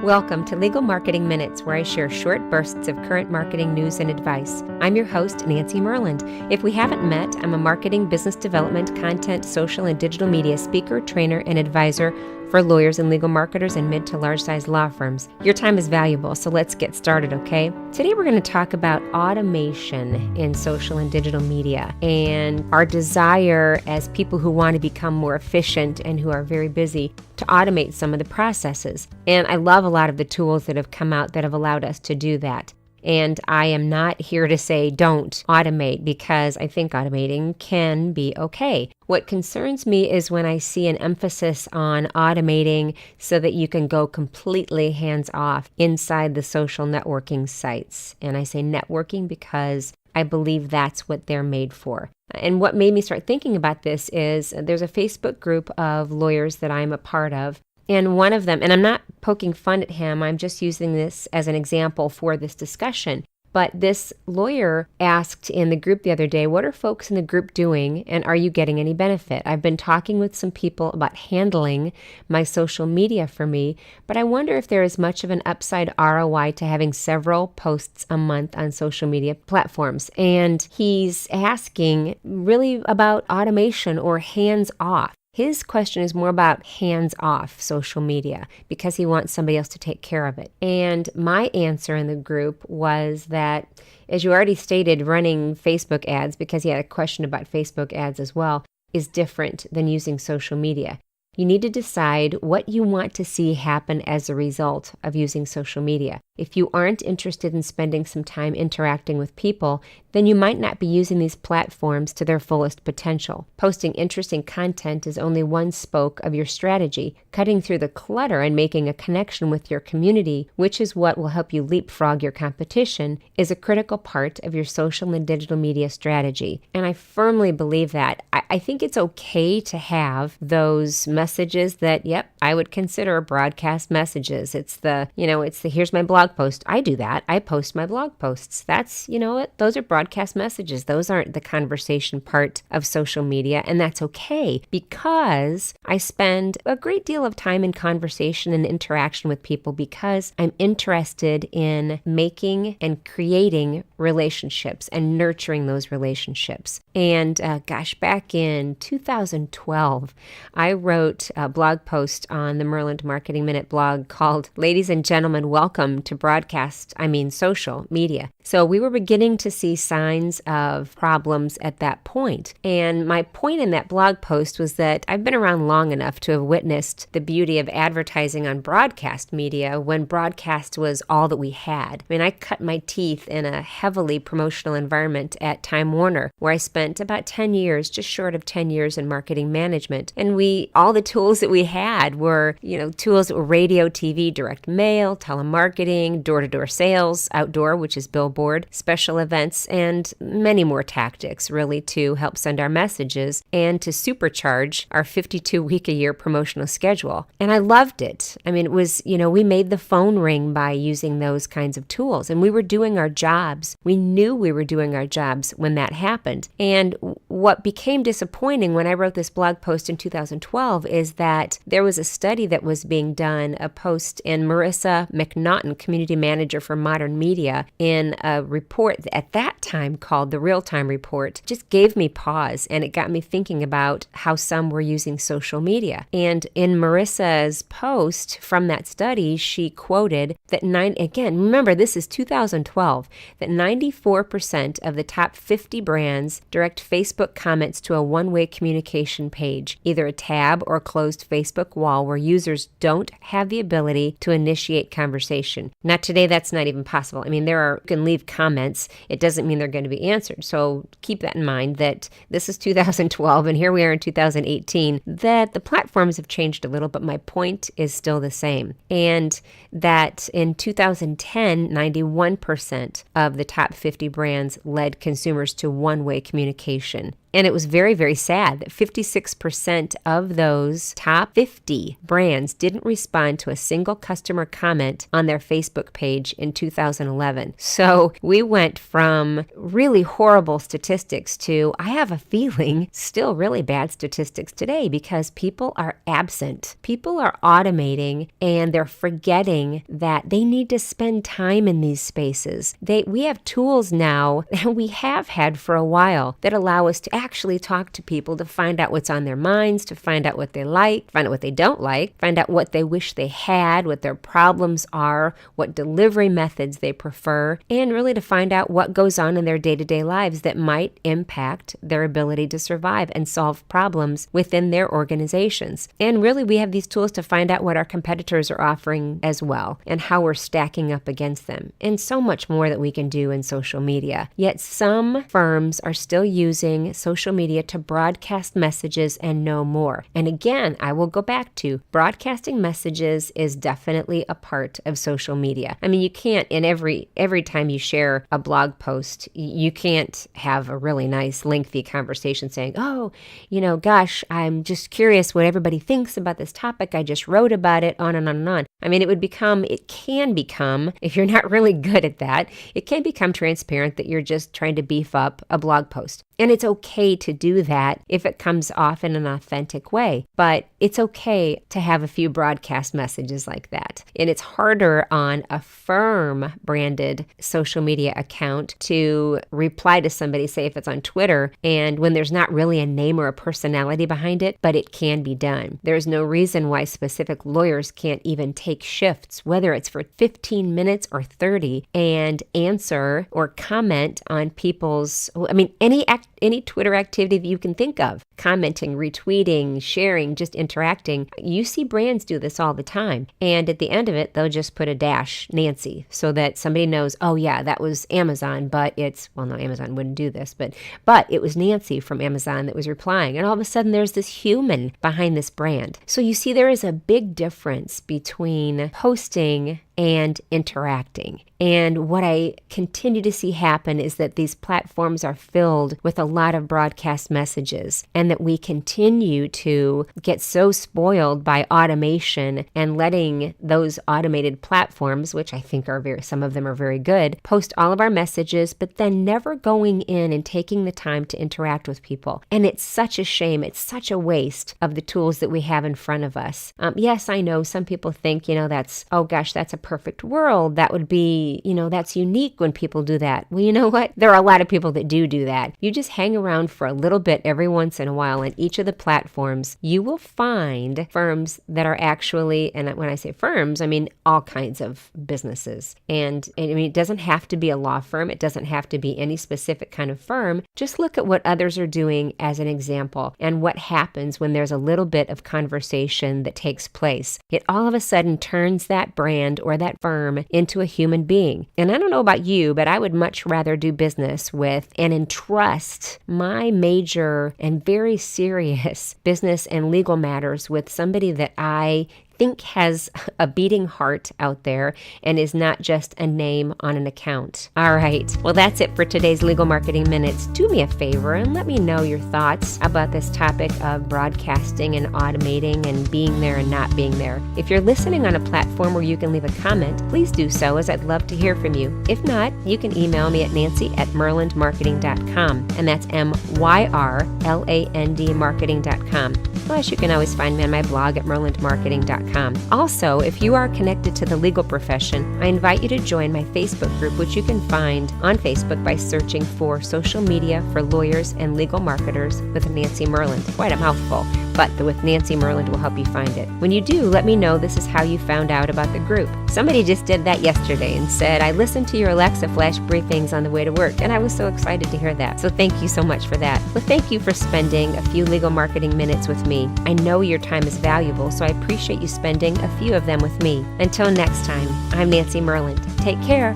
Welcome to Legal Marketing Minutes, where I share short bursts of current marketing news and advice. I'm your host, Nancy Myrland. If we haven't met, I'm a marketing, business development, content, social, and digital media speaker, trainer, and advisor for lawyers and legal marketers and mid to large-size law firms. Your time is valuable, so let's get started, okay? Today we're going to talk about automation in social and digital media and our desire as people who want to become more efficient and who are very busy to automate some of the processes. And I love a lot of the tools that have come out that have allowed us to do that. And I am not here to say don't automate, because I think automating can be okay. What concerns me is when I see an emphasis on automating so that you can go completely hands-off inside the social networking sites. And I say networking because I believe that's what they're made for. And what made me start thinking about this is there's a Facebook group of lawyers that I'm a part of. And one of them, and I'm not poking fun at him, I'm just using this as an example for this discussion. But this lawyer asked in the group the other day, what are folks in the group doing and are you getting any benefit? I've been talking with some people about handling my social media for me, but I wonder if there is much of an upside ROI to having several posts a month on social media platforms. And he's asking really about automation or hands off. His question is more about hands-off social media because he wants somebody else to take care of it. And my answer in the group was that, as you already stated, running Facebook ads, because he had a question about Facebook ads as well, is different than using social media. You need to decide what you want to see happen as a result of using social media. If you aren't interested in spending some time interacting with people, then you might not be using these platforms to their fullest potential. Posting interesting content is only one spoke of your strategy. Cutting through the clutter and making a connection with your community, which is what will help you leapfrog your competition, is a critical part of your social and digital media strategy. And I firmly believe that. I think it's okay to have those messages that, I would consider broadcast messages. It's the here's my blog post. I do that. I post my blog posts. That's, those are broadcast messages. Those aren't the conversation part of social media. And that's okay because I spend a great deal of time in conversation and interaction with people because I'm interested in making and creating relationships and nurturing those relationships. And back in 2012, I wrote a blog post on the Myrland Marketing Minute blog called Ladies and Gentlemen, Welcome to Social Media. So we were beginning to see signs of problems at that point. And my point in that blog post was that I've been around long enough to have witnessed the beauty of advertising on broadcast media when broadcast was all that we had. I cut my teeth in a heavily promotional environment at Time Warner, where I spent about 10 years, just short of 10 years in marketing management. And all the tools that we had were, tools that were radio, TV, direct mail, telemarketing, door-to-door sales, outdoor, which is billboard, special events, and many more tactics really to help send our messages and to supercharge our 52-week-a-year promotional schedule. And I loved it. It was, we made the phone ring by using those kinds of tools, and we were doing our jobs. We knew we were doing our jobs when that happened. And what became disappointing when I wrote this blog post in 2012 is that there was a study that was being done, a post in Marissa McNaughton, community manager for modern media, in a report at that time called the Real-Time Report, just gave me pause, and it got me thinking about how some were using social media. And in Marissa's post from that study, she quoted that remember this is 2012, that 94% of the top 50 brands direct Facebook comments to a one-way communication page, either a tab or closed Facebook wall where users don't have the ability to initiate conversation. Now today that's not even possible. You can leave comments. It doesn't mean they're going to be answered. So keep that in mind that this is 2012 and here we are in 2018, that the platforms have changed a little, but my point is still the same. And that in 2010, 91% of the top 50 brands led consumers to one-way communication. And it was very, very sad that 56% of those top 50 brands didn't respond to a single customer comment on their Facebook page in 2011. So we went from really horrible statistics to, I have a feeling, still really bad statistics today because people are absent. People are automating and they're forgetting that they need to spend time in these spaces. We have tools now that we have had for a while that allow us to actually talk to people, to find out what's on their minds, to find out what they like, find out what they don't like, find out what they wish they had, what their problems are, what delivery methods they prefer, and really to find out what goes on in their day-to-day lives that might impact their ability to survive and solve problems within their organizations. And really, we have these tools to find out what our competitors are offering as well and how we're stacking up against them, and so much more that we can do in social media. Yet some firms are still using social media to broadcast messages and no more. And again, I will go back to broadcasting messages is definitely a part of social media. I mean, you can't, in every time you share a blog post, you can't have a really nice lengthy conversation saying, oh, gosh, I'm just curious what everybody thinks about this topic. I just wrote about it, on and on and on. I mean, it can become, if you're not really good at that, it can become transparent that you're just trying to beef up a blog post. And it's okay to do that if it comes off in an authentic way. But it's okay to have a few broadcast messages like that. And it's harder on a firm branded social media account to reply to somebody, say if it's on Twitter, and when there's not really a name or a personality behind it, but it can be done. There's no reason why specific lawyers can't even take shifts, whether it's for 15 minutes or 30, and answer or comment on people's, any Twitter activity that you can think of, commenting, retweeting, sharing, just interacting. You see brands do this all the time. And at the end of it, they'll just put a dash Nancy so that somebody knows, oh yeah, that was Amazon, but Amazon wouldn't do this, but it was Nancy from Amazon that was replying. And all of a sudden there's this human behind this brand. So you see, there is a big difference between posting and interacting. And what I continue to see happen is that these platforms are filled with a lot of broadcast messages, and that we continue to get so spoiled by automation and letting those automated platforms, which I think some of them are very good, post all of our messages, but then never going in and taking the time to interact with people. And it's such a shame. It's such a waste of the tools that we have in front of us. Yes, I know some people think, that's a perfect world. That would be, that's unique when people do that. Well, you know what? There are a lot of people that do that. You just hang around for a little bit every once in a while on each of the platforms. You will find firms that are actually, and when I say firms, I mean all kinds of businesses. And it doesn't have to be a law firm. It doesn't have to be any specific kind of firm. Just look at what others are doing as an example and what happens when there's a little bit of conversation that takes place. It all of a sudden turns that brand or that firm into a human being. And I don't know about you, but I would much rather do business with and entrust my major and very serious business and legal matters with somebody that I think has a beating heart out there and is not just a name on an account. All right. Well, that's it for today's Legal Marketing Minutes. Do me a favor and let me know your thoughts about this topic of broadcasting and automating and being there and not being there. If you're listening on a platform where you can leave a comment, please do so, as I'd love to hear from you. If not, you can email me at nancy@myrlandmarketing.com, and that's MYRLAND marketing.com. Plus, you can always find me on my blog at myrlandmarketing.com. Also, if you are connected to the legal profession, I invite you to join my Facebook group, which you can find on Facebook by searching for Social Media for Lawyers and Legal Marketers with Nancy Myrland. Quite a mouthful, but the With Nancy Myrland will help you find it. When you do, let me know this is how you found out about the group. Somebody just did that yesterday and said, I listened to your Alexa flash briefings on the way to work, and I was so excited to hear that. So thank you so much for that. Well, thank you for spending a few legal marketing minutes with me. I know your time is valuable, so I appreciate you spending a few of them with me. Until next time, I'm Nancy Myrland. Take care.